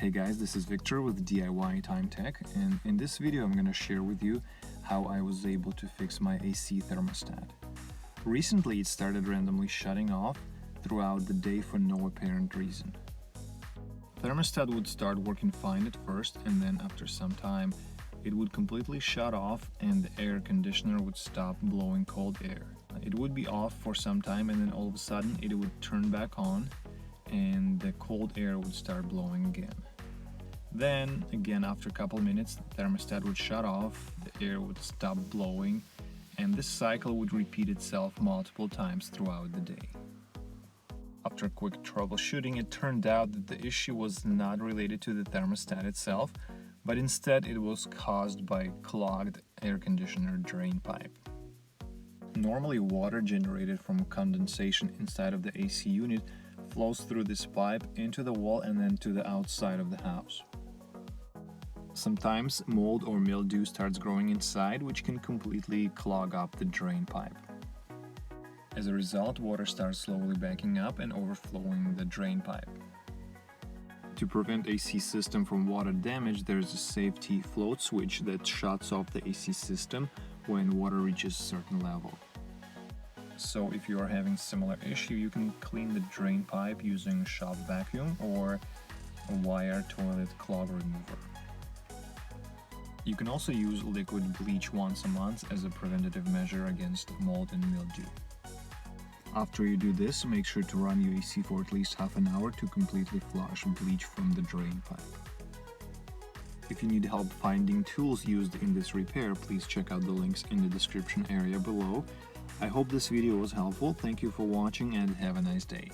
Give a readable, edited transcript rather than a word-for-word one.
Hey guys, this is Victor with DIY Time Tech, and in this video I'm going to share with you how I was able to fix my AC thermostat. Recently it started randomly shutting off throughout the day for no apparent reason. Thermostat would start working fine at first, and then after some time it would completely shut off and the air conditioner would stop blowing cold air. It would be off for some time and then all of a sudden it would turn back on and the cold air would start blowing again. Then again, after a couple of minutes, the thermostat would shut off, the air would stop blowing, and this cycle would repeat itself multiple times throughout the day. After quick troubleshooting, it turned out that the issue was not related to the thermostat itself, but instead it was caused by clogged air conditioner drain pipe. Normally, water generated from condensation inside of the AC unit flows through this pipe into the wall and then to the outside of the house. Sometimes mold or mildew starts growing inside, which can completely clog up the drain pipe. As a result, water starts slowly backing up and overflowing the drain pipe. To prevent AC system from water damage, there is a safety float switch that shuts off the AC system when water reaches a certain level. So if you are having similar issue, you can clean the drain pipe using a shop vacuum or a wire toilet clog remover. You can also use liquid bleach once a month as a preventative measure against mold and mildew. After you do this, make sure to run your AC for at least half an hour to completely flush bleach from the drain pipe. If you need help finding tools used in this repair, please check out the links in the description area below. I hope this video was helpful. Thank you for watching and have a nice day.